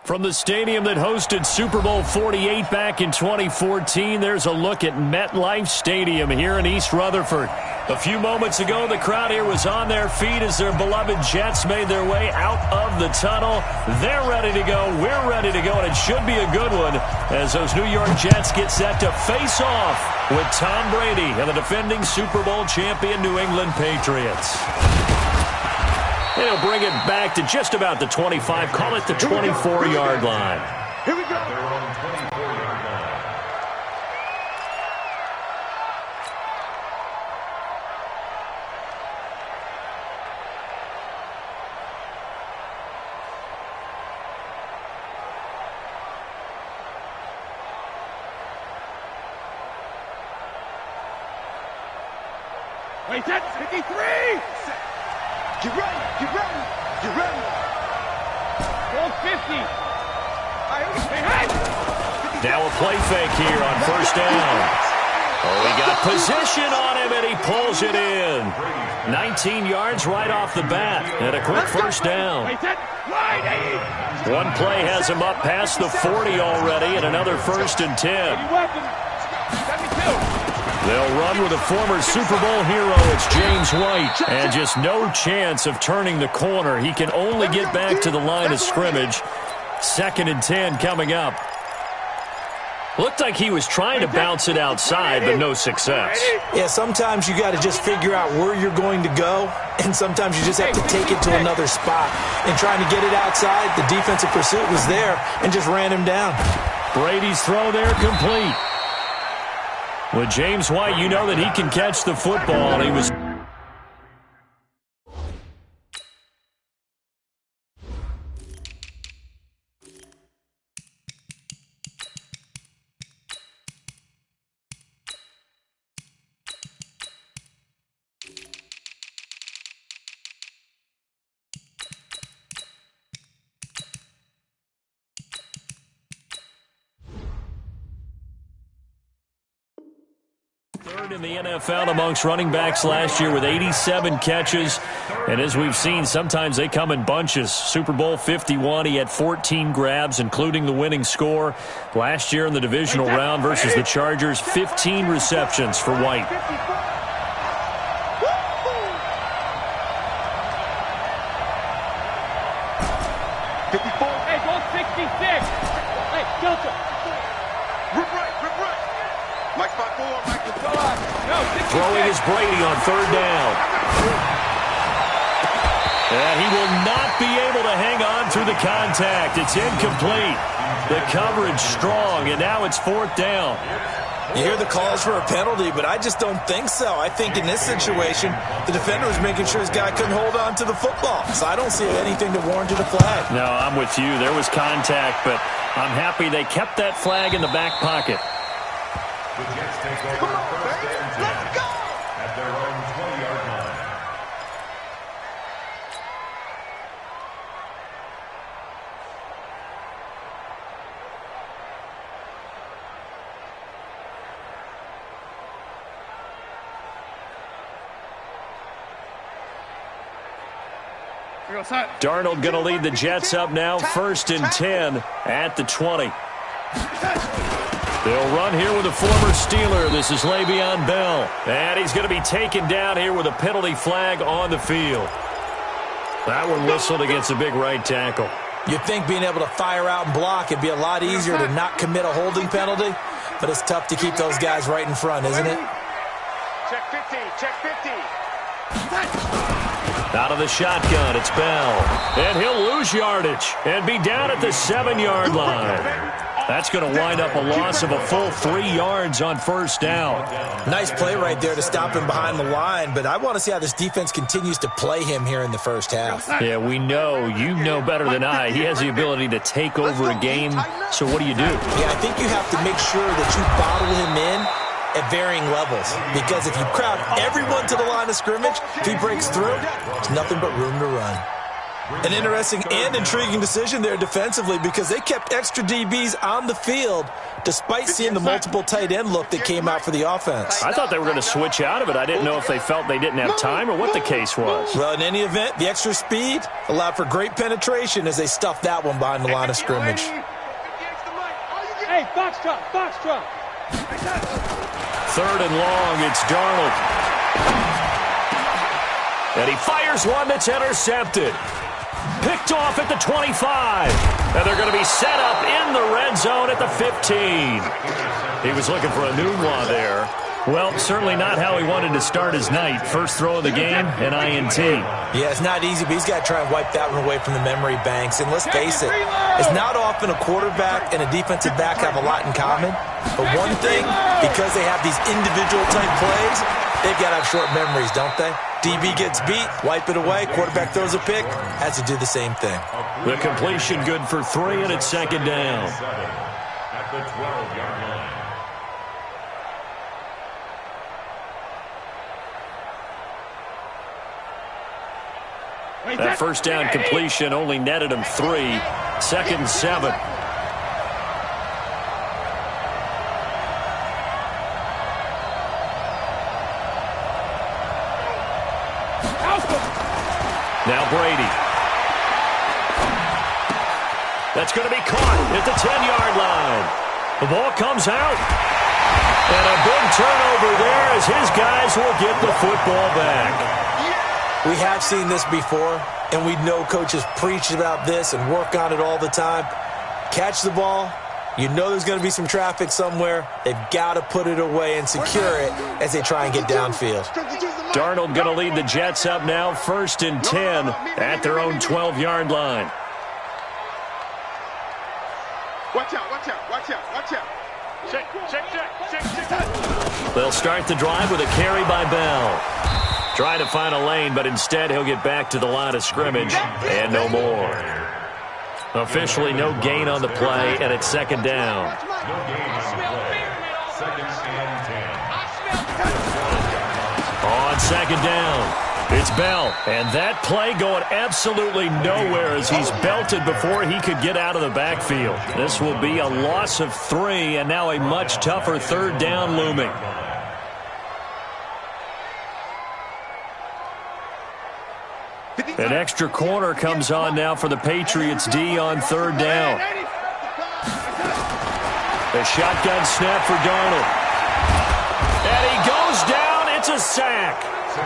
From the stadium that hosted Super Bowl 48 back in 2014, there's a look at MetLife Stadium here in East Rutherford. A few moments ago, the crowd here was on their feet as their beloved Jets made their way out of the tunnel. They're ready to go. We're ready to go, and it should be a good one as those New York Jets get set to face off with Tom Brady and the defending Super Bowl champion New England Patriots. And he'll bring it back to just about the 25, call it the 24-yard line. Here we go. They're on the 24-yard line. Wait, that's 53! Get ready, get ready, get ready. Ball 50. Hey. Now a play fake here on first down. Oh, he got position on him, and he pulls it in. 19 yards right off the bat, and a quick first down. One play has him up past the 40 already, and another 1st and 10. They'll run with a former Super Bowl hero. It's James White. And just no chance of turning the corner. He can only get back to the line of scrimmage. 2nd and 10 coming up. Looked like he was trying to bounce it outside, but no success. Yeah, sometimes you got to just figure out where you're going to go, and sometimes you just have to take it to another spot. And trying to get it outside, the defensive pursuit was there and just ran him down. Brady's throw there complete. With James White, you know that he can catch the football. He was... Third in the NFL amongst running backs last year with 87 catches. And as we've seen, sometimes they come in bunches. Super Bowl 51, he had 14 grabs, including the winning score. Last year in the divisional round versus the Chargers, 15 receptions for White. Hey, goal 66. Hey, Delta. Rip right. Mike 5-4, Mike. Throwing is Brady on 3rd down. And he will not be able to hang on through the contact. It's incomplete. The coverage strong, and now it's 4th down. You hear the calls for a penalty, but I just don't think so. I think in this situation, the defender was making sure his guy couldn't hold on to the football. So I don't see anything to warrant a flag. No, I'm with you. There was contact, but I'm happy they kept that flag in the back pocket. The Jets take over 1st and 10 at their own 20-yard line. Darnold going to lead the Jets up now, 1st and 10 at the 20. They'll run here with a former Steeler. This is Le'Veon Bell. And he's going to be taken down here with a penalty flag on the field. That one whistled against a big right tackle. You'd think being able to fire out and block it'd be a lot easier to not commit a holding penalty, but it's tough to keep those guys right in front, isn't it? Check 50, check 50. Out of the shotgun, it's Bell. And he'll lose yardage and be down at the 7-yard line. That's going to wind up a loss of a full 3 yards on 1st down. Nice play right there to stop him behind the line, but I want to see how this defense continues to play him here in the 1st half. Yeah, we know. You know better than I. He has the ability to take over a game. So what do? Yeah, I think you have to make sure that you bottle him in at varying levels, because if you crowd everyone to the line of scrimmage, if he breaks through, there's nothing but room to run. An interesting and intriguing decision there defensively because they kept extra DBs on the field despite seeing the multiple tight end look that came out for the offense. I thought they were going to switch out of it. I didn't know if they felt they didn't have time or what the case was. Well, in any event, the extra speed allowed for great penetration as they stuffed that one behind the line of scrimmage. Hey, box drop, box drop. 3rd and long, it's Darnold. And he fires one that's intercepted. Picked off at the 25. And they're going to be set up in the red zone at the 15. He was looking for a new one there. Well, certainly not how he wanted to start his night. First throw of the game, an INT. Yeah, it's not easy, but he's got to try and wipe that one away from the memory banks. And let's face it, it's not often a quarterback and a defensive back have a lot in common. But one thing, because they have these individual type plays, they've got to have short memories, don't they? DB gets beat, wipe it away, quarterback throws a pick, has to do the same thing. The completion good for 3, and it's 2nd down. At the 12-yard line. That first down completion only netted him 3. 2nd and 7. Now Brady. That's going to be caught at the 10-yard line. The ball comes out. And a big turnover there as his guys will get the football back. We have seen this before, and we know coaches preach about this and work on it all the time. Catch the ball. You know there's going to be some traffic somewhere. They've got to put it away and secure it as they try and get downfield. Darnold going to lead the Jets up now, 1st and 10 at their own 12-yard line. Watch out, watch out, watch out, watch out. Check. They'll start the drive with a carry by Bell. Trying to find a lane, but instead he'll get back to the line of scrimmage and no more. Officially no gain on the play, and it's 2nd down. No gain on the play. 2nd and 10. On 2nd down, it's Bell. And that play going absolutely nowhere as he's belted before he could get out of the backfield. This will be a loss of 3, and now a much tougher 3rd down looming. An extra corner comes on now for the Patriots D on 3rd down. A shotgun snap for Darnold. And he goes down. It's a sack.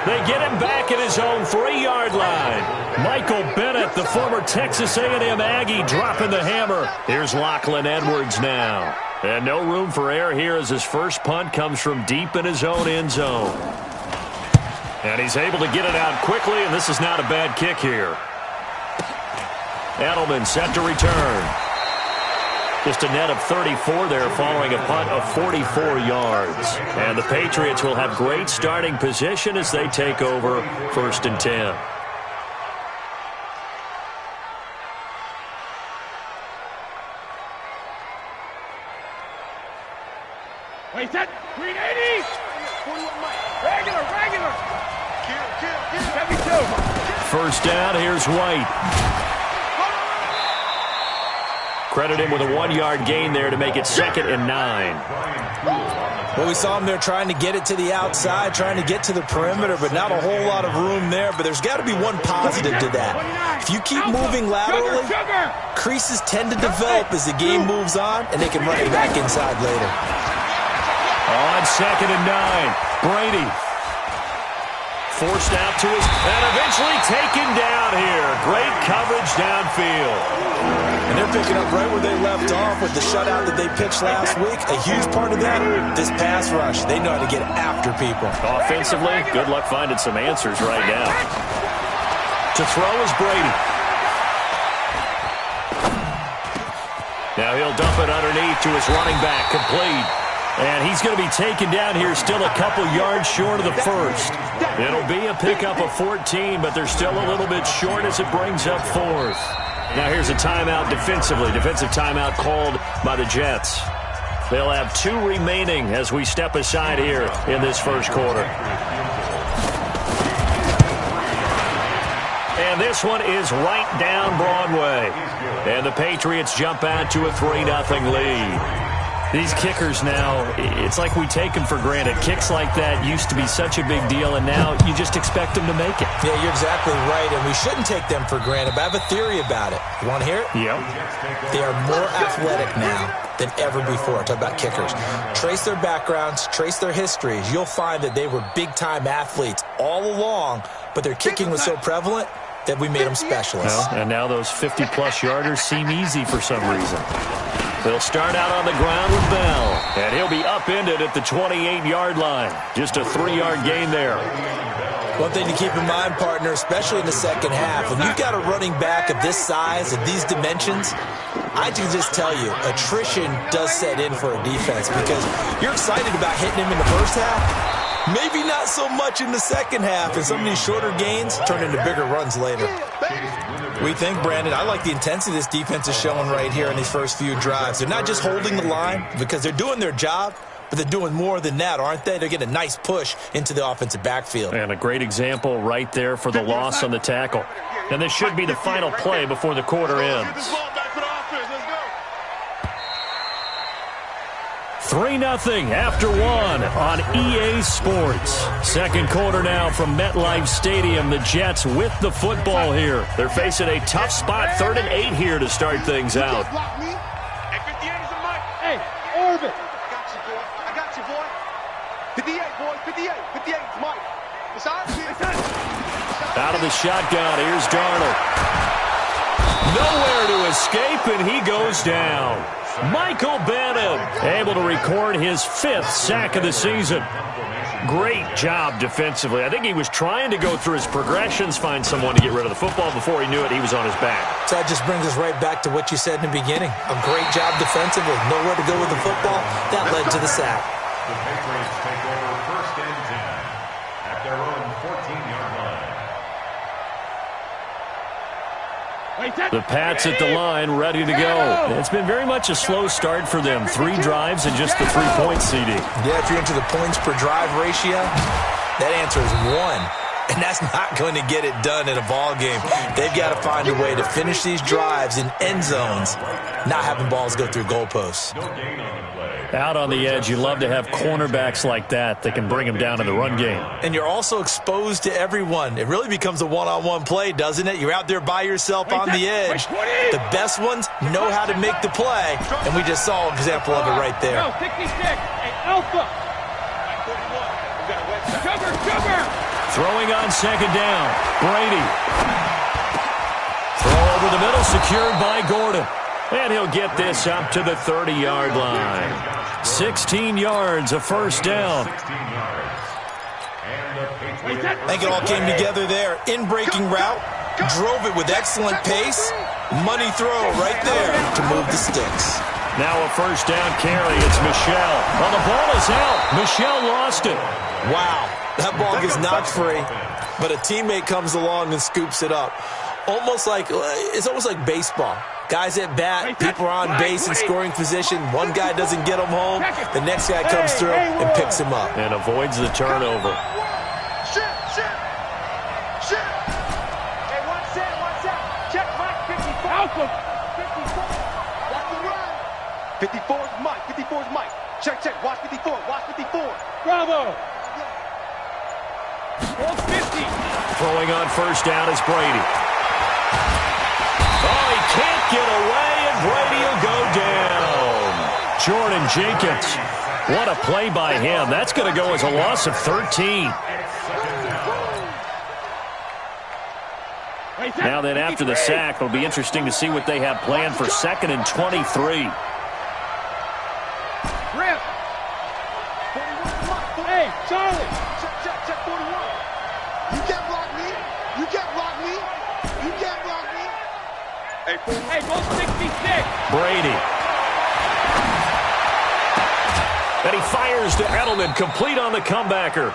They get him back at his own 3-yard line. Michael Bennett, the former Texas A&M Aggie, dropping the hammer. Here's Lachlan Edwards now. And no room for error here as his first punt comes from deep in his own end zone. And he's able to get it out quickly, and this is not a bad kick here. Edelman set to return. Just a net of 34 there following a punt of 44 yards. And the Patriots will have great starting position as they take over 1st and 10. Wait, that 380. Regular. Kill. 1st down, here's White. Credit him with a 1-yard gain there to make it 2nd and 9. Well, we saw him there trying to get it to the outside, trying to get to the perimeter, but not a whole lot of room there. But there's got to be one positive to that. If you keep moving laterally, creases tend to develop as the game moves on, and they can run it back inside later. On 2nd and 9, Brady. Forced out to his, and eventually taken down here. Great coverage downfield. And they're picking up right where they left off with the shutout that they pitched last week. A huge part of that, this pass rush. They know how to get after people. Offensively, good luck finding some answers right now. To throw is Brady. Now he'll dump it underneath to his running back, complete. And he's going to be taken down here, still a couple yards short of the first. It'll be a pickup of 14, but they're still a little bit short as it brings up 4th. Now here's a timeout defensively. Defensive timeout called by the Jets. They'll have 2 remaining as we step aside here in this first quarter. And this one is right down Broadway. And the Patriots jump out to a 3-0 lead. These kickers now, it's like we take them for granted. Kicks like that used to be such a big deal, and now you just expect them to make it. Yeah, you're exactly right, and we shouldn't take them for granted, but I have a theory about it. You want to hear it? Yep. They are more athletic now than ever before. Talk about kickers. Trace their backgrounds, trace their histories. You'll find that they were big-time athletes all along, but their kicking was so prevalent that we made them specialists. Well, and now those 50-plus yarders seem easy for some reason. They'll start out on the ground with Bell, and he'll be upended at the 28-yard line. Just a 3-yard gain there. One thing to keep in mind, partner, especially in the second half, when you've got a running back of this size and these dimensions, I can just tell you, attrition does set in for a defense because you're excited about hitting him in the first half. Maybe not so much in the second half, and some of these shorter gains turn into bigger runs later. We think, Brandon, I like the intensity this defense is showing right here in these first few drives. They're not just holding the line because they're doing their job, but they're doing more than that, aren't they? They're getting a nice push into the offensive backfield. And a great example right there for the loss on the tackle. And this should be the final play before the quarter ends. 3-0 after 1 on EA Sports. Second quarter now from MetLife Stadium. The Jets with the football here. They're facing a tough spot, 3rd and 8 here to start things out. Hey, Orbit. I got you, boy. 58, boy. 58. 58 is Mike. It's Out of the shotgun, here's Darnold. Nowhere to escape, and he goes down. Michael Bennett able to record his 5th sack of the season. Great job defensively. I think he was trying to go through his progressions, find someone to get rid of the football. Before he knew it, he was on his back. So that just brings us right back to what you said in the beginning. A great job defensively. Nowhere to go with the football. That led to the sack. The Patriots take over 1st and 10 at their own 14-yard line. The Pats at the line, ready to go. It's been very much a slow start for them. 3 drives and just the 3-point CD. Yeah, if you're into the points per drive ratio, that answer is 1. And that's not going to get it done in a ball game. They've got to find a way to finish these drives in end zones, not having balls go through goalposts. No gain on the play. Out on the edge, you love to have cornerbacks like that can bring them down in the run game. And you're also exposed to everyone. It really becomes a one-on-one play, doesn't it? You're out there by yourself on the edge. The best ones know how to make the play, and we just saw an example of it right there. 66. Hey, Alpha. 41. Sugar. Throwing on 2nd down. Brady. Throw over the middle, secured by Gordon. And he'll get this up to the 30-yard line. 16 yards, a 1st down. I think it all came together there. In-breaking route, drove it with excellent pace. Money throw right there to move the sticks. Now a 1st down carry. It's Michel. Well, the ball is out. Michel lost it. Wow, that ball gets knocked free, but a teammate comes along and scoops it up. It's almost like baseball. Guys at bat, people are on base in scoring position. One guy doesn't get him home. The next guy comes through and picks him up. And avoids the turnover. Shit. Hey, one set. Check Mike, 54. Alpha. 54. Watch the run. 54 is Mike. 54 is Mike. Check. Watch 54. Watch 54. Bravo. 50. Throwing on 1st down is Brady. Oh, he can't get away, and Brady will go down. Jordan Jenkins. What a play by him. That's going to go as a loss of 13. Now then, after the sack, it'll be interesting to see what they have planned for 2nd and 23. Rip. 41. Hey, Charlie. Check 41. You can't block me. You can't block me. You can't block me. Hey, go 66. Brady. And he fires to Edelman, complete on the comebacker.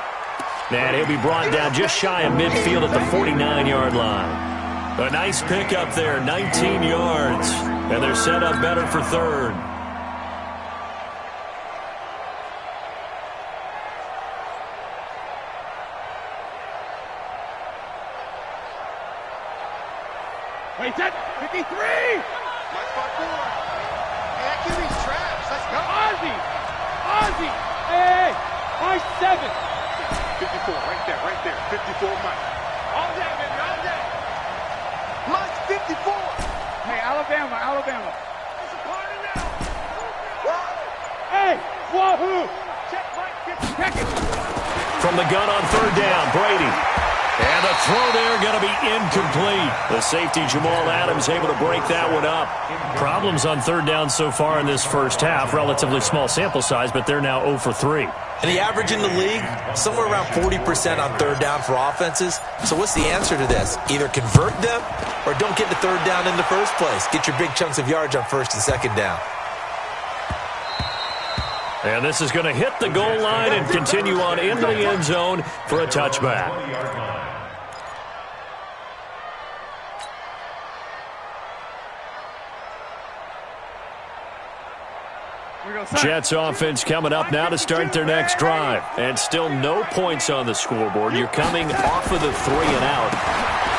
And he'll be brought down just shy of midfield at the 49-yard line. A nice pickup there, 19 yards. And they're set up better for 3rd. Wait, set. 53. Mike 5-4. Hey, that QB's trash. Let's go. Ozzy. Hey. Mike 7. 54, right there. 54, Mike. All day, baby, all day. Mike's 54. Hey, Alabama. It's a party now. Hey, wahoo. Check right, 50 seconds. From the gun on third down, Brady. And the throw there going to be incomplete. The safety, Jamal Adams, able to break that one up. Problems on third down so far in this first half. Relatively small sample size, but they're now 0 for 3. And the average in the league, somewhere around 40% on third down for offenses. So what's the answer to this? Either convert them or don't get the third down in the first place. Get your big chunks of yards on first and second down. And this is going to hit the goal line and continue on into the end zone for a touchback. Jets offense coming up now to start their next drive. And still no points on the scoreboard. You're coming off of the 3 and out.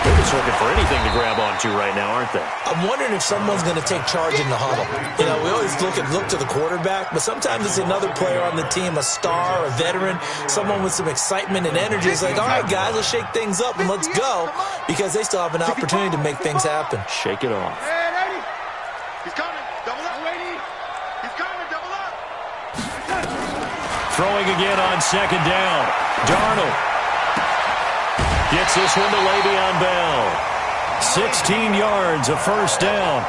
They're just looking for anything to grab onto right now, aren't they? I'm wondering if someone's going to take charge in the huddle. You know, we always look to the quarterback, but sometimes it's another player on the team, a star, a veteran, someone with some excitement and energy. It's like, all right, guys, let's shake things up and let's go, because they still have an opportunity to make things happen. Shake it off. Hey, ready? He's coming. Double up, lady. He's coming. Double up. Throwing again on second down. Darnold gets this one to Le'Veon Bell. 16 yards, a first down.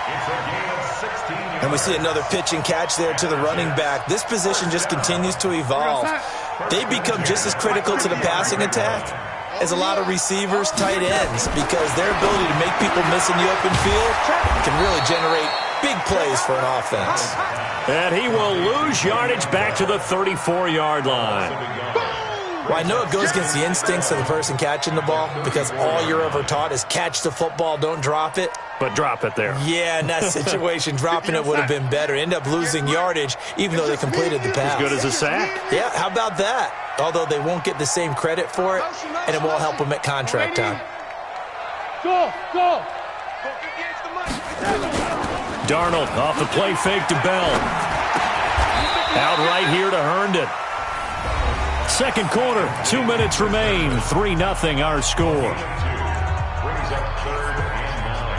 It's a gain of 16 yards. And we see another pitch and catch there to the running back. This position just continues to evolve. They become just as critical to the passing attack as a lot of receivers, tight ends, because their ability to make people miss in the open field can really generate big plays for an offense. And he will lose yardage back to the 34-yard line. Well, I know it goes against the instincts of the person catching the ball, because all you're ever taught is catch the football, don't drop it. But drop it there. Yeah, in that situation, dropping it would have been better. End up losing yardage, even though they completed the pass. As good as a sack. Yeah, how about that? Although they won't get the same credit for it, and it won't help them at contract time. Go. Darnold off the play fake to Bell. Out right here to Herndon. Second quarter, 2 minutes remain. 3-0 our score. Brings up third and 9.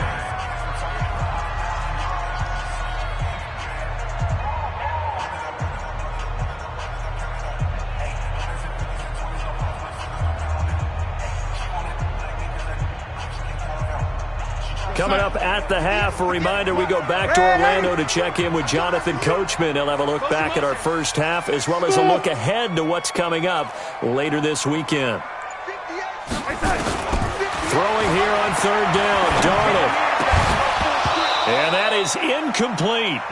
Coming up at the half, a reminder, we go back to Orlando to check in with Jonathan Coachman. He'll have a look back at our first half, as well as a look ahead to what's coming up later this weekend. Throwing here on third down, Darnold. And that is incomplete.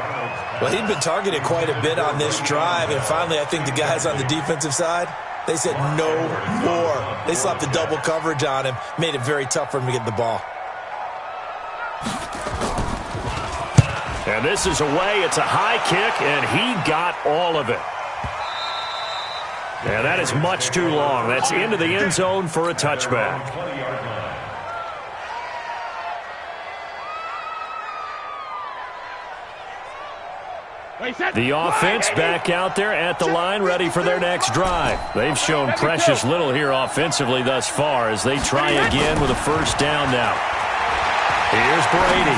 Well, he'd been targeted quite a bit on this drive, and finally I think the guys on the defensive side, they said no more. They slapped the double coverage on him, made it very tough for him to get the ball. And this is away. It's a high kick, and he got all of it. And that is much too long. That's into the end zone for a touchback. 20-yard line. The offense back out there at the line, ready for their next drive. They've shown precious little here offensively thus far as they try again with a first down now. Here's Brady.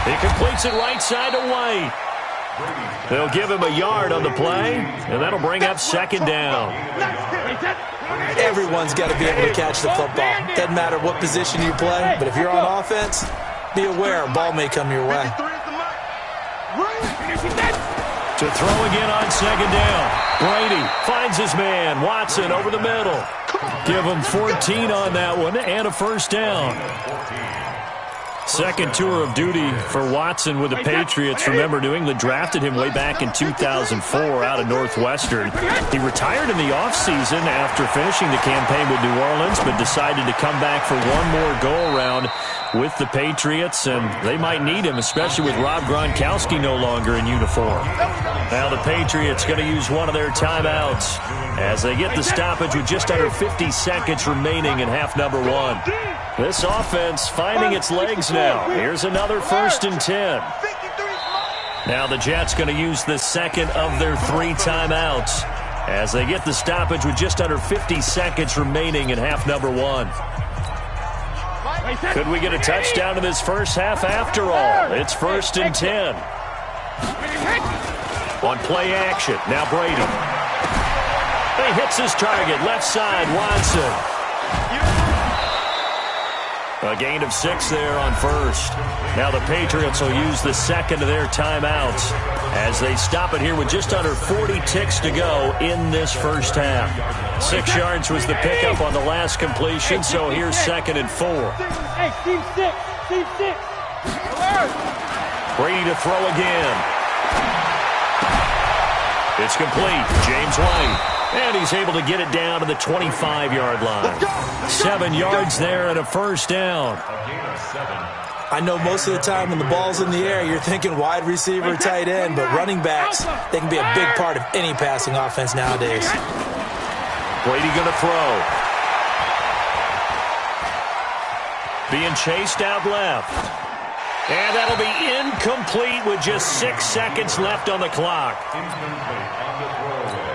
He completes it right side to White. They'll give him a yard on the play, and that'll bring up second down. Everyone's got to be able to catch the football. Doesn't matter what position you play, but if you're on offense, be aware a ball may come your way. To throw again on second down. Brady finds his man. Watson over the middle. Give him 14 on that one and a first down. Second tour of duty for Watson with the Patriots. Remember, New England drafted him way back in 2004 out of Northwestern. He retired in the offseason after finishing the campaign with New Orleans, but decided to come back for one more go-around with the Patriots, and they might need him, especially with Rob Gronkowski no longer in uniform. Now the Patriots going to use one of their timeouts as they get the stoppage with just under 50 seconds remaining in half number one. This offense finding its legs now. Here's another 1st and 10. Now the Jets going to use the second of their 3 timeouts as they get the stoppage with just under 50 seconds remaining in half number one. Could we get a touchdown in this first half after all? It's 1st and 10. On play action, now Brady. He hits his target, left side, Watson. A gain of 6 there on first. Now the Patriots will use the second of their timeouts as they stop it here with just under 40 ticks to go in this first half. 6 yards was the pickup on the last completion, so here's 2nd and 4. Hey, team 6. Team 6. Brady to throw again. It's complete. James White. And he's able to get it down to the 25-yard line. 7 yards there and a first down. I know most of the time when the ball's in the air, you're thinking wide receiver, tight end, but running backs, they can be a big part of any passing offense nowadays. Brady going to throw. Being chased out left. And that'll be incomplete with just 6 seconds left on the clock. Incomplete on the throwaway.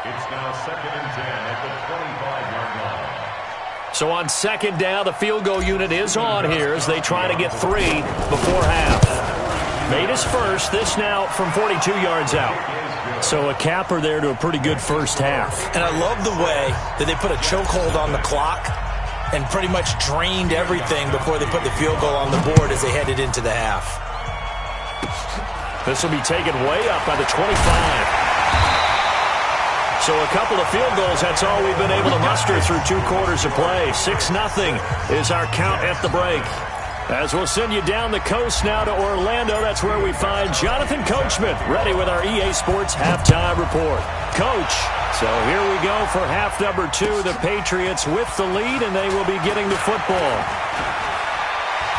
It's now 2nd and 10 at the 25-yard line. So on 2nd down, the field goal unit is on here as they try to get 3 before half. Made his first, this now from 42 yards out. So a capper there to a pretty good first half. And I love the way that they put a chokehold on the clock and pretty much drained everything before they put the field goal on the board as they headed into the half. This will be taken way up by the 25. So a couple of field goals, that's all we've been able to muster through 2 quarters of play. 6-0 is our count at the break. As we'll send you down the coast now to Orlando, that's where we find Jonathan Coachman ready with our EA Sports Halftime Report. Coach, so here we go for half number 2. The Patriots with the lead, and they will be getting the football.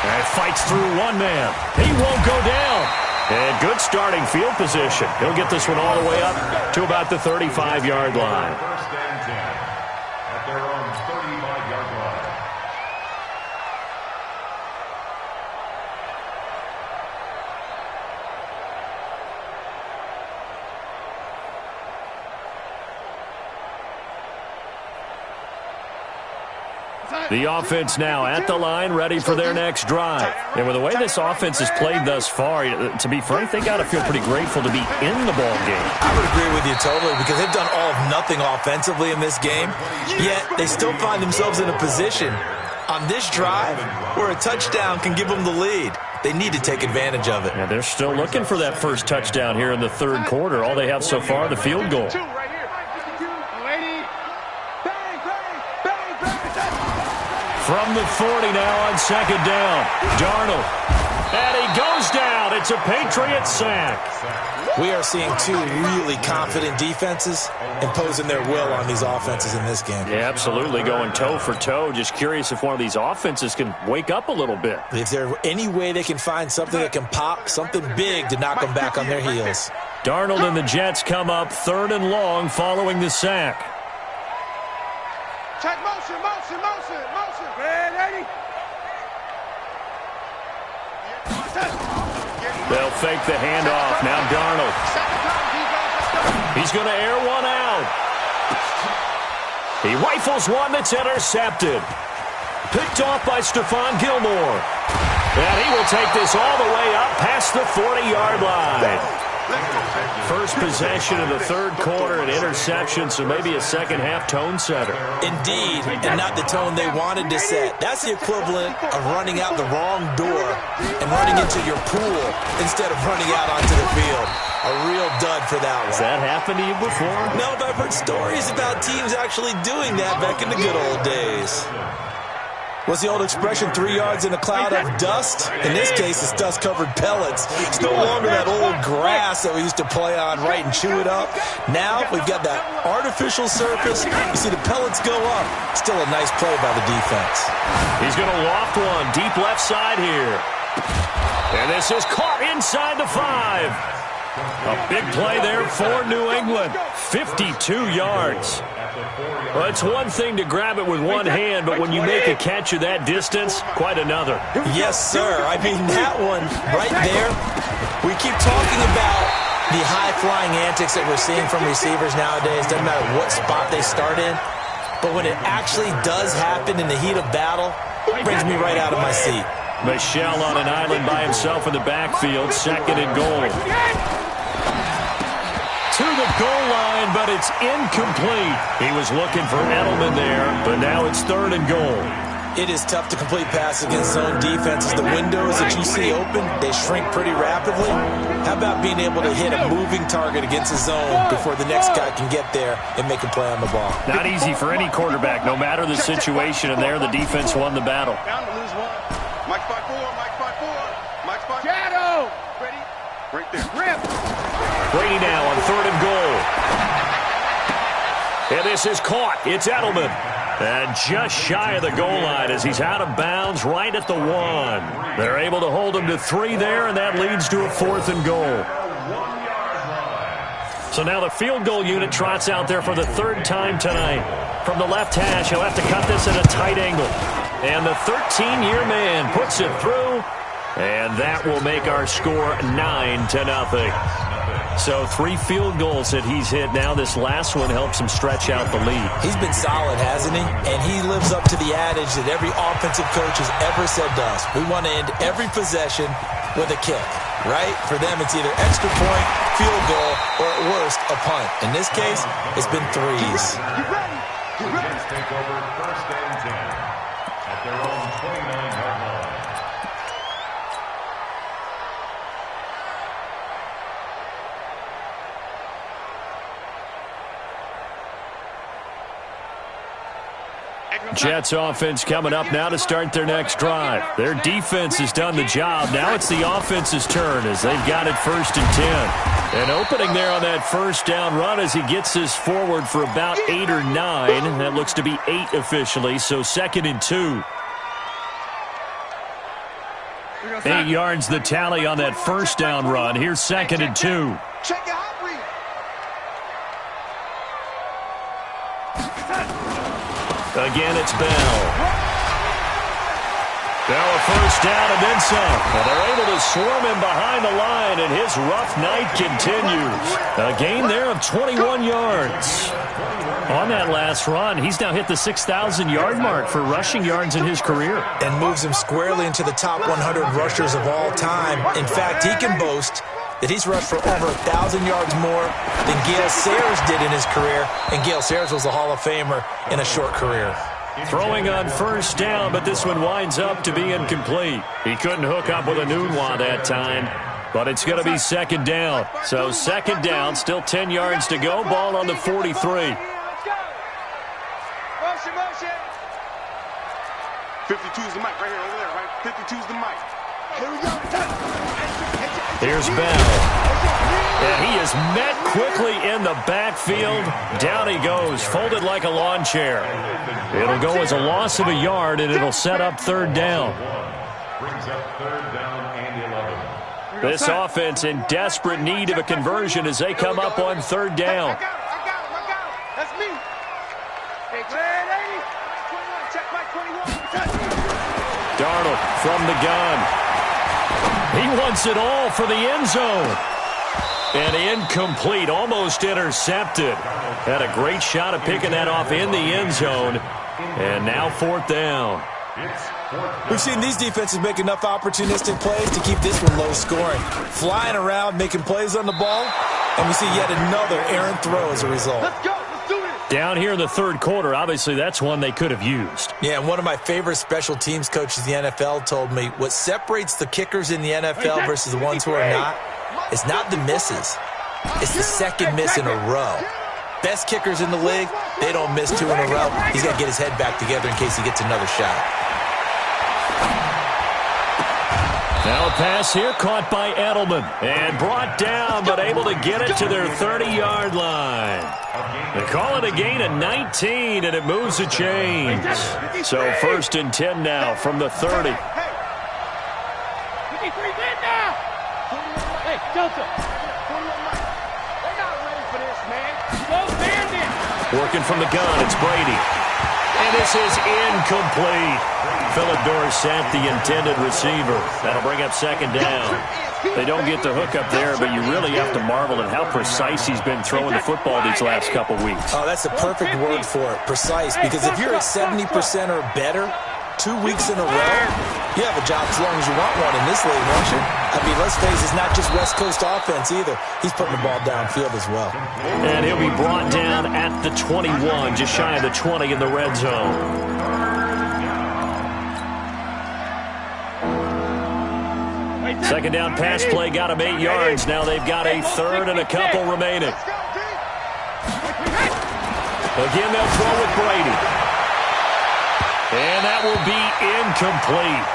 And fights through one man. He won't go down. And good starting field position. He'll get this one all the way up to about the 35-yard line. 1st and 10 at their own 35-yard line. The offense now at the line, ready for their next drive. And with the way this offense has played thus far, to be frank, they got to feel pretty grateful to be in the ball game. I would agree with you totally because they've done all of nothing offensively in this game, yet they still find themselves in a position on this drive where a touchdown can give them the lead. They need to take advantage of it. And they're still looking for that first touchdown here in the 3rd quarter. All they have so far, the field goal. From the 40 now on 2nd down. Darnold. And he goes down. It's a Patriots sack. We are seeing 2 really confident defenses imposing their will on these offenses in this game. Yeah, absolutely. Going toe for toe. Just curious if one of these offenses can wake up a little bit. Is there any way they can find something that can pop, something big to knock them back on their heels? Darnold and the Jets come up 3rd and long following the sack. Check motion. Ready? They'll fake the handoff. Now Darnold. He's going to air one out. He rifles one that's intercepted. Picked off by Stephon Gilmore. And he will take this all the way up past the 40-yard line. First possession of the 3rd quarter, an interception, so maybe a second-half tone setter. Indeed, and not the tone they wanted to set. That's the equivalent of running out the wrong door and running into your pool instead of running out onto the field. A real dud for that one. Has that happened to you before? No, but I've heard stories about teams actually doing that back in the good old days. What's the old expression, 3 yards in a cloud of dust? In this case, it's dust-covered pellets. It's no longer that old grass that we used to play on, right, and chew it up. Now, we've got that artificial surface. You see the pellets go up. Still a nice play by the defense. He's going to loft one deep left side here. And this is caught inside the 5. A big play there for New England. 52 yards. Well, it's one thing to grab it with one hand, but when you make a catch of that distance, quite another. Yes, sir. I mean, that one right there, we keep talking about the high-flying antics that we're seeing from receivers nowadays. Doesn't matter what spot they start in. But when it actually does happen in the heat of battle, it brings me right out of my seat. Michel on an island by himself in the backfield, 2nd and goal. To the goal line, but it's incomplete. He was looking for Edelman there, but now it's 3rd and goal. It is tough to complete passes against zone defenses. The windows that you see open, they shrink pretty rapidly. How about being able to hit a moving target against a zone before the next guy can get there and make a play on the ball? Not easy for any quarterback, no matter the situation, and there the defense won the battle. Down to lose one. Mike spot 4, Mike spot 4. Mike spot Shadow. Ready? Right there. Rip. Brady now on 3rd and goal. And this is caught. It's Edelman. And just shy of the goal line as he's out of bounds right at the 1. They're able to hold him to 3 there, and that leads to a 4th and goal. So now the field goal unit trots out there for the 3rd time tonight. From the left hash, he'll have to cut this at a tight angle. And the 13-year man puts it through, and that will make our score 9-0. So 3 field goals that he's hit now. This last one helps him stretch out the lead. He's been solid, hasn't he? And he lives up to the adage that every offensive coach has ever said to us. We want to end every possession with a kick, right? For them, it's either extra point, field goal, or at worst, a punt. In this case, it's been 3s. Let's take over 1st and 10 at their own 29-yard line. Jets offense coming up now to start their next drive. Their defense has done the job. Now it's the offense's turn as they've got it 1st and 10. An opening there on that 1st down run as he gets this forward for about 8 or 9. That looks to be 8 officially, so 2nd and 2. 8 yards the tally on that 1st down run. Here's 2nd and 2. Check it out, read. Again, it's Bell. Bell a 1st down and then some. Well, they're able to swarm him behind the line, and his rough night continues. A gain there of 21 yards. On that last run, he's now hit the 6,000-yard mark for rushing yards in his career. And moves him squarely into the top 100 rushers of all time. In fact, he can boast that he's rushed for over 1,000 yards more than Gale Sayers did in his career, and Gale Sayers was a Hall of Famer in a short career. Throwing on 1st down, but this one winds up to be incomplete. He couldn't hook up with a Nunwa that time, but it's going to be 2nd down. So 2nd down, still 10 yards to go, ball on the 43. Motion, motion. 52's the mic right here, over there, right? 52's the mic. Here we go. Here's Bell. And he is met quickly in the backfield. Down he goes, folded like a lawn chair. It'll go as a loss of a yard, and it'll set up 3rd down. Brings up 3rd down and 11. This offense in desperate need of a conversion as they come up on 3rd down. I got him. That's me. Hey, check my 21. Darnold from the gun. He wants it all for the end zone. And incomplete, almost intercepted. Had a great shot at picking that off in the end zone. And now 4th down. We've seen these defenses make enough opportunistic plays to keep this one low scoring. Flying around, making plays on the ball, and we see yet another errant throw as a result. Let's go. Let's do this. Down here in the 3rd quarter, obviously that's one they could have used. Yeah, and one of my favorite special teams coaches in the NFL told me what separates the kickers in the NFL versus the ones who are not is not the misses. It's the 2nd miss in a row. Best kickers in the league, they don't miss 2 in a row. He's got to get his head back together in case he gets another shot. Now a pass here caught by Edelman and brought down, but able to get it to their 30-yard line. They call it a gain of 19, and it moves the chains. So 1st and 10 now from the 30. Hey, 53 in now. Hey, Delta. Working from the gun, it's Brady. And this is incomplete. Philip Dorsett, the intended receiver. That'll bring up second down. They don't get the hook up there, but you really have to marvel at how precise he's been throwing the football these last couple weeks. Oh, that's a perfect word for it, precise, because if you're at 70% or better 2 weeks in a row, you have a job as long as you want one in this league, don't you? I mean, let's face it, it's not just West Coast offense either. He's putting the ball downfield as well. And he'll be brought down at the 21, just shy of the 20 in the red zone. Second down pass play got him 8 yards. Now they've got a third and a couple remaining. Again, they'll throw with Brady. And that will be incomplete.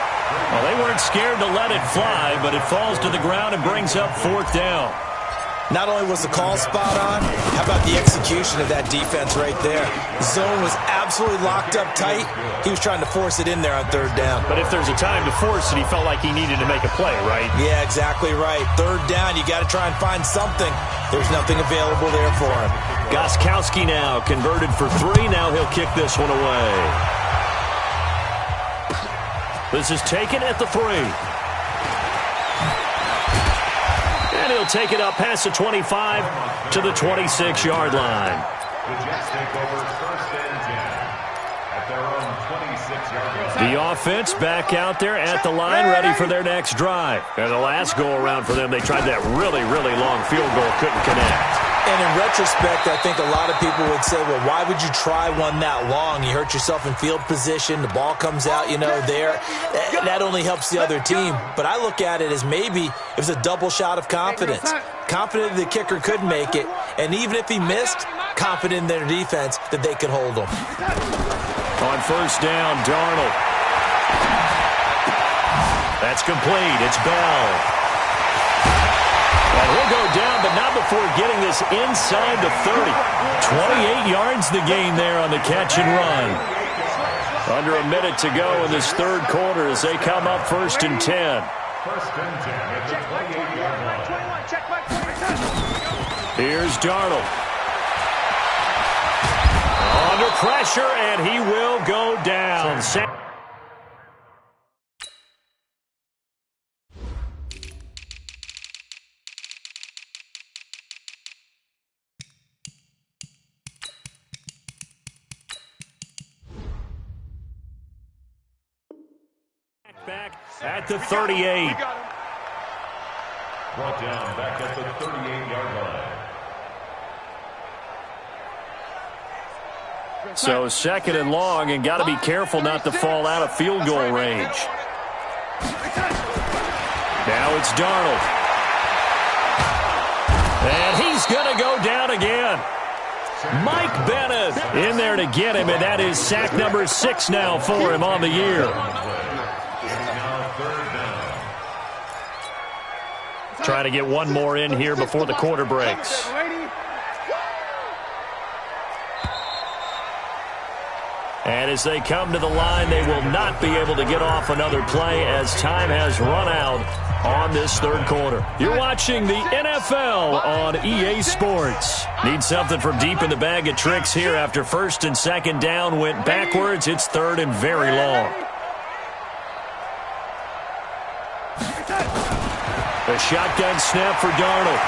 Well, they weren't scared to let it fly, but it falls to the ground and brings up fourth down. Not only was the call spot on, how about the execution of that defense right there? The zone was absolutely locked up tight. He was trying to force it in there on third down. But if there's a time to force it, he felt like he needed to make a play, right? Yeah, exactly right. Third down, you got to try and find something. There's nothing available there for him. Gostkowski now converted for 3. Now he'll kick this one away. This is taken at the 3. And he'll take it up past the 25 to the 26-yard line. The Jets take over first and 10 at their own 26-yard line. The offense back out there at the line, ready for their next drive. And the last go-around for them, they tried that really, really long field goal, couldn't connect. And in retrospect, I think a lot of people would say, well, why would you try one that long? You hurt yourself in field position. The ball comes out, there. That only helps the other team. But I look at it as maybe it was a double shot of confidence. Confident the kicker could make it. And even if he missed, confident in their defense that they could hold him. On first down, Darnold. That's complete. It's Bell. And he'll go down, but not before getting this inside the 30. 28 yards the gain there on the catch and run. Under a minute to go in this third quarter as they come up first and 10. First and 10 at the 28-yard line. Here's Darnold. Under pressure, and he will go down. Back at the 38. Brought down back at the 38-yard line. So second and long, and got to be careful not to fall out of field goal range. Now it's Darnold. And he's going to go down again. Mike Bennett in there to get him, and that is sack number 6 now for him on the year. Trying to get one more in here before the quarter breaks. And as they come to the line, they will not be able to get off another play as time has run out on this third quarter. You're watching the NFL on EA Sports. Need something from deep in the bag of tricks here after first and second down went backwards. It's third and very long. A shotgun snap for Darnold.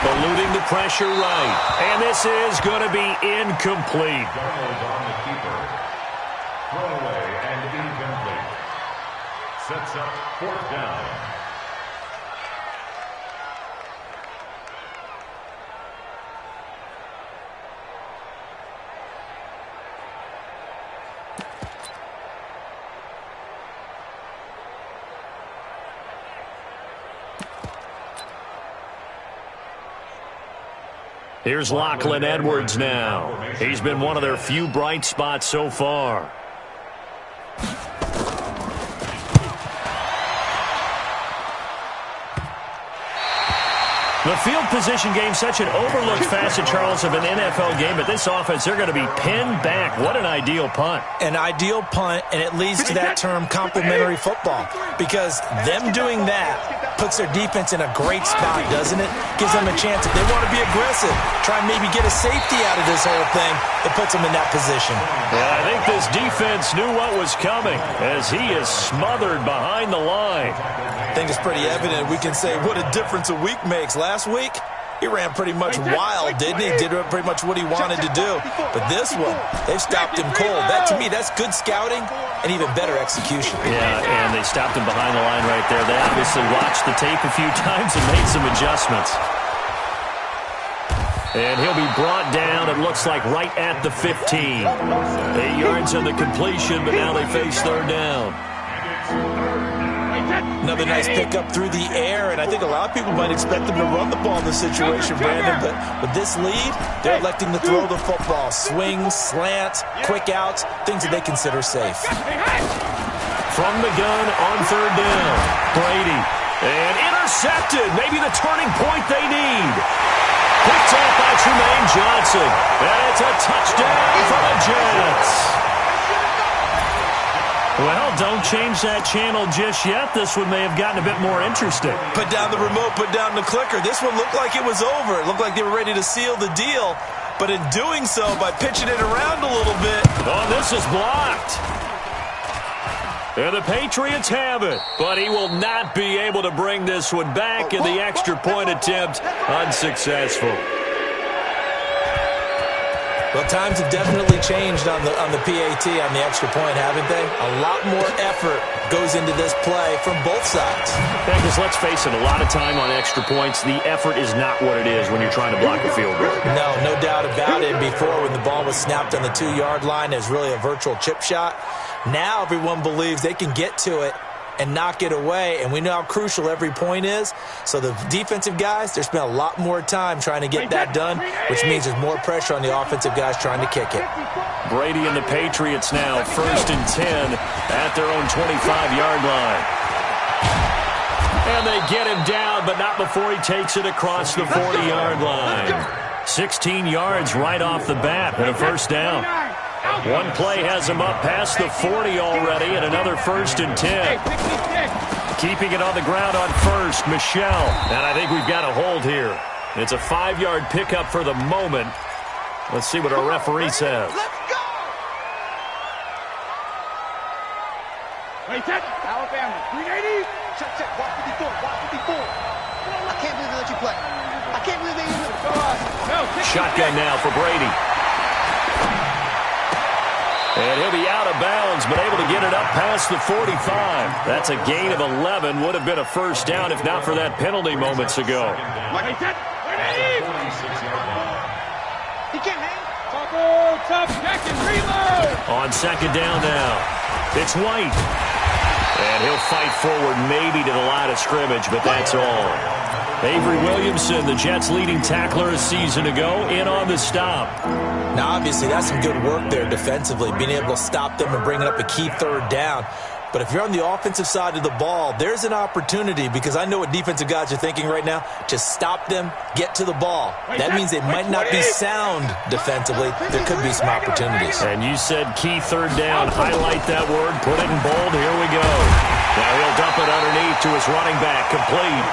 Eluding the pressure right. And this is going to be incomplete. Darnold on the keeper. Thrown away and incomplete. Sets up fourth down. Here's Lachlan Edwards now. He's been one of their few bright spots so far. The field position game, such an overlooked facet, Charles, of an NFL game. But this offense, they're going to be pinned back. What an ideal punt. An ideal punt, and it leads to that term complementary football. Because them doing that puts their defense in a great spot, doesn't it? Gives them a chance if they want to be aggressive, try and maybe get a safety out of this whole thing. It puts them in that position. Yeah, I think this defense knew what was coming as he is smothered behind the line. I think it's pretty evident. We can say what a difference a week makes. Last week, he ran pretty much wild, didn't he? Did pretty much what he wanted to do. But this one, they've stopped him cold. That, to me, that's good scouting and even better execution. Yeah, and they stopped him behind the line right there. They obviously watched the tape a few times and made some adjustments. And he'll be brought down, it looks like, right at the 15. 8 yards on the completion, but now they face third down. Another nice pickup through the air, and I think a lot of people might expect them to run the ball in this situation, Brandon, but with this lead, they're electing to throw the football. Swings, slants, quick outs, things that they consider safe. From the gun on third down, Brady. And intercepted, maybe the turning point they need. Picked up by Tremaine Johnson, and it's a touchdown for the Jets. Well, don't change that channel just yet. This one may have gotten a bit more interesting. Put down the remote, put down the clicker. This one looked like it was over. It looked like they were ready to seal the deal. But in doing so, by pitching it around a little bit. Oh, this is blocked. And the Patriots have it. But he will not be able to bring this one back, and the extra point attempt unsuccessful. Well, times have definitely changed on the PAT, on the extra point, haven't they? A lot more effort goes into this play from both sides. Yeah, because let's face it, a lot of time on extra points, the effort is not what it is when you're trying to block a field goal. No doubt about it. Before, when the ball was snapped on the 2-yard line, it was really a virtual chip shot. Now everyone believes they can get to it and knock it away, and we know how crucial every point is. So the defensive guys, they're spending a lot more time trying to get that done, which means there's more pressure on the offensive guys trying to kick it. Brady and the Patriots now, 1st and 10 at their own 25-yard line. And they get him down, but not before he takes it across the 40-yard line. 16 yards right off the bat and a first down. One play has him up past the 40 already, and another 1st and 10. Keeping it on the ground on first, Michelle. And I think we've got a hold here. It's a 5-yard pickup for the moment. Let's see what our referee says. Let's go! Wait, Alabama, 380. Check, watch 54, watch 54. I can't believe they let you play. I can't believe they even go us. Shotgun now for Brady. And he'll be out of bounds, but able to get it up past the 45. That's a gain of 11. Would have been a first down if not for that penalty moments ago. He can't hang. Tough check and reload. On second down now, it's White. And he'll fight forward maybe to the line of scrimmage, but that's all. Avery Williamson, the Jets' leading tackler a season ago, in on the stop. Now, obviously, that's some good work there defensively, being able to stop them and bringing up a key third down. But if you're on the offensive side of the ball, there's an opportunity, because I know what defensive guys are thinking right now. Just stop them, get to the ball. That means they might not be sound defensively. There could be some opportunities. And you said key third down. Highlight that word. Put it in bold. Here we go. Now he'll dump it underneath to his running back. Complete.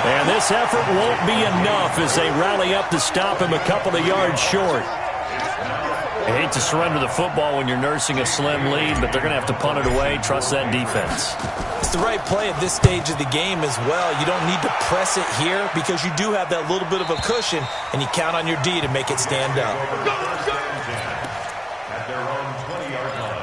And this effort won't be enough as they rally up to stop him a couple of yards short. I hate to surrender the football when you're nursing a slim lead, but they're going to have to punt it away. Trust that defense. It's the right play at this stage of the game as well. You don't need to press it here because you do have that little bit of a cushion, and you count on your D to make it stand up. At their own 20-yard line.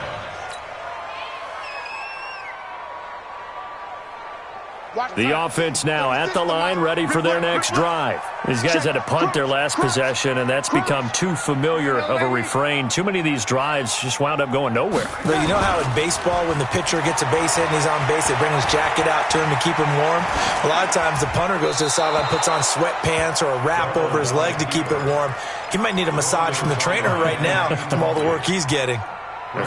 The offense now at the line, ready for their next drive. These guys had to punt their last possession, and that's become too familiar of a refrain. Too many of these drives just wound up going nowhere. But you know how in baseball, when the pitcher gets a base hit and he's on base, they bring his jacket out to him to keep him warm? A lot of times the punter goes to the sideline, puts on sweatpants or a wrap over his leg to keep it warm. He might need a massage from the trainer right now from all the work he's getting.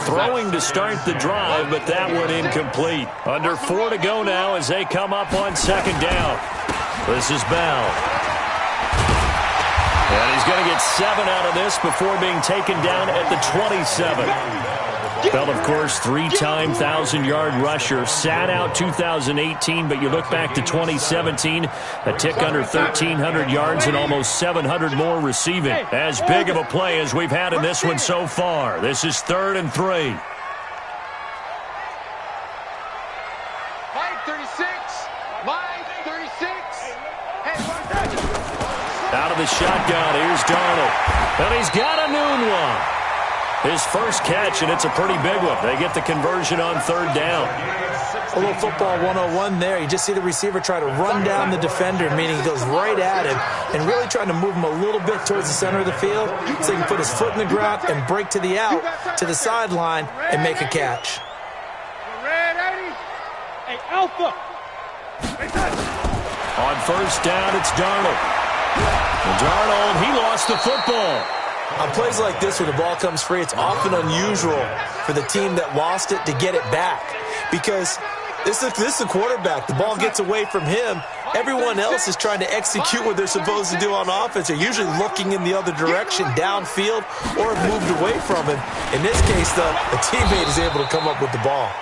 Throwing to start the drive, but that one incomplete. Under 4 to go now as they come up on second down. This is Bell. And he's going to get 7 out of this before being taken down at the 27. Well, of course, three-time 1,000-yard rusher, sat out 2018, but you look back to 2017, a tick under 1,300 yards and almost 700 more receiving. As big of a play as we've had in this one so far. This is 3rd and 3. Mike 36. Mike 36. Out of the shotgun, here's Darnold. And he's got a noon one. His first catch, and it's a pretty big one. They get the conversion on 3rd down. A little football 101 there. You just see the receiver try to run down the defender, meaning he goes right at him, and really trying to move him a little bit towards the center of the field so he can put his foot in the ground and break to the out, to the sideline, and make a catch. Red 80. Hey, Alpha. On 1st down, it's Darnold. And Darnold, he lost the football. On plays like this where the ball comes free, it's often unusual for the team that lost it to get it back. Because this is a quarterback. The ball gets away from him. Everyone else is trying to execute what they're supposed to do on offense. They're usually looking in the other direction, downfield, or have moved away from him. In this case, though, a teammate is able to come up with the ball.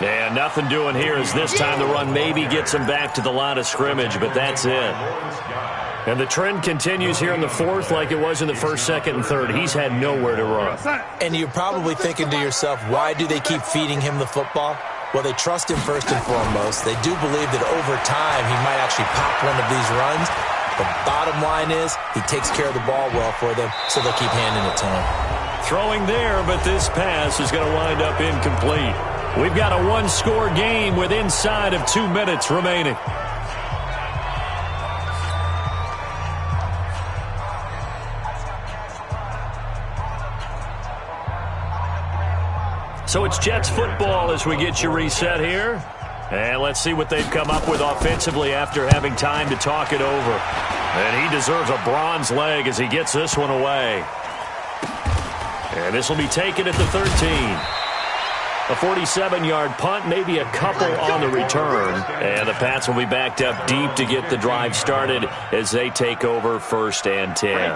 And nothing doing here as this time the run maybe gets him back to the line of scrimmage, but that's it. And the trend continues here in the 4th like it was in the 1st, 2nd, and 3rd. He's had nowhere to run. And you're probably thinking to yourself, why do they keep feeding him the football? Well, they trust him first and foremost. They do believe that over time he might actually pop one of these runs. The bottom line is he takes care of the ball well for them, so they'll keep handing it to him. Throwing there, but this pass is going to wind up incomplete. We've got a one-score game with inside of 2 minutes remaining. So it's Jets football as we get you reset here. And let's see what they've come up with offensively after having time to talk it over. And he deserves a bronze leg as he gets this one away. And this will be taken at the 13. A 47-yard punt, maybe a couple on the return. And the Pats will be backed up deep to get the drive started as they take over 1st and 10.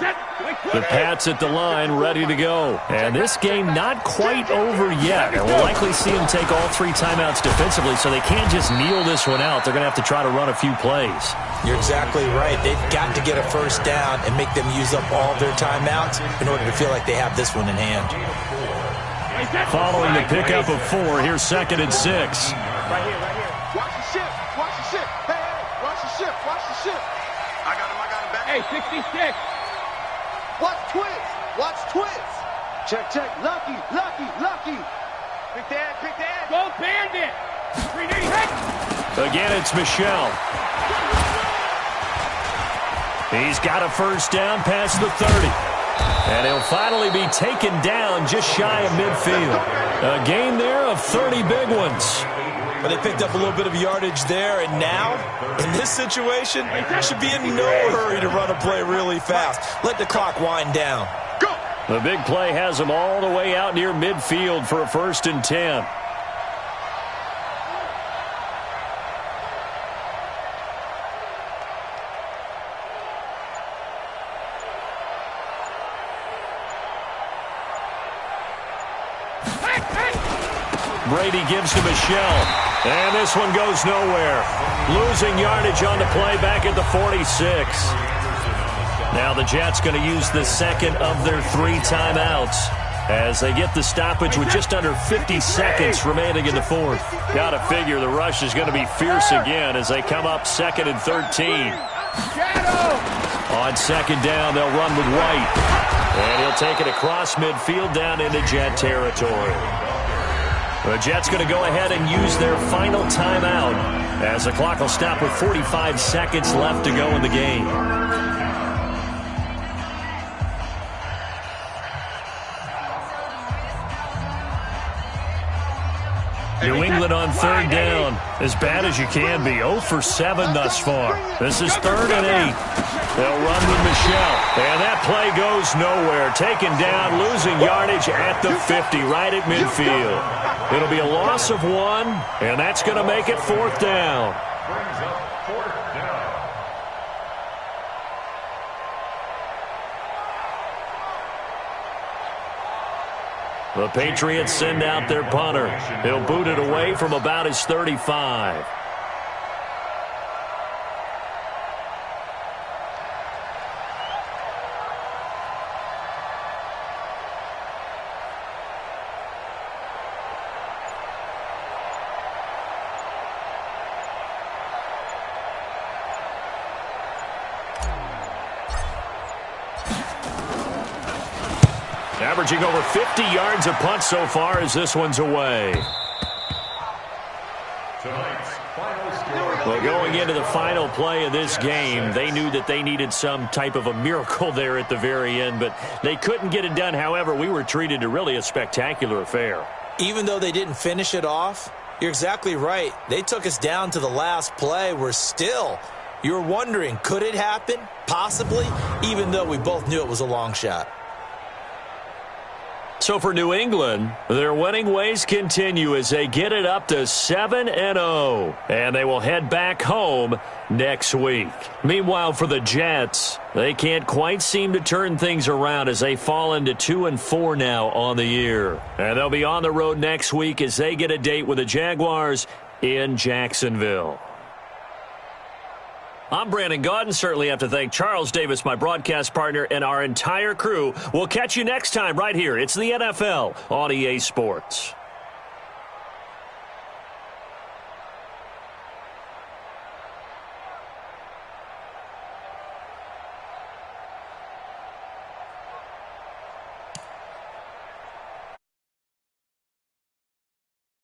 The Pats at the line, ready to go. And this game not quite over yet. And we'll likely see them take all 3 timeouts defensively, so they can't just kneel this one out. They're going to have to try to run a few plays. You're exactly right. They've got to get a 1st down and make them use up all their timeouts in order to feel like they have this one in hand. Following the pickup of 4, here's 2nd and 6. Right here. Watch the ship. Watch the ship. Hey, watch the ship. Watch the ship. I got him back. Hey, 66. Watch twist. Watch twist. Check. Lucky. Big dad. Go Bandit. 380. Again, it's Michelle. He's got a 1st down past the 30. And he'll finally be taken down just shy of midfield. A gain there of 30 big ones. But they picked up a little bit of yardage there, and now, in this situation, they should be in no hurry to run a play really fast. Let the clock wind down. The big play has them all the way out near midfield for a 1st and 10. Brady gives to Michelle. And this one goes nowhere. Losing yardage on the play back at the 46. Now the Jets going to use the 2nd of their 3 timeouts as they get the stoppage with just under 50 seconds remaining in the 4th. Got to figure the rush is going to be fierce again as they come up 2nd and 13. On 2nd down, they'll run with White. And he'll take it across midfield down into Jet territory. The Jets going to go ahead and use their final timeout as the clock will stop with 45 seconds left to go in the game. New England on 3rd down. As bad as you can be. 0 for 7 thus far. This is 3rd and 8. They'll run with Michelle. And that play goes nowhere. Taken down, losing yardage at the 50, right at midfield. It'll be a loss of 1, and that's going to make it 4th down. Brings up 4th down. The Patriots send out their punter. He'll boot it away from about his 35. Averaging over 50 yards a punt so far as this one's away. Well, going into the final play of this game, they knew that they needed some type of a miracle there at the very end, but they couldn't get it done. However, we were treated to really a spectacular affair. Even though they didn't finish it off, you're exactly right. They took us down to the last play. We're still, you're wondering, could it happen? Possibly, even though we both knew it was a long shot. So for New England, their winning ways continue as they get it up to 7-0, and they will head back home next week. Meanwhile, for the Jets, they can't quite seem to turn things around as they fall into 2-4 now on the year. And they'll be on the road next week as they get a date with the Jaguars in Jacksonville. I'm Brandon Gaudin. Certainly have to thank Charles Davis, my broadcast partner, and our entire crew. We'll catch you next time right here. It's the NFL on EA Sports.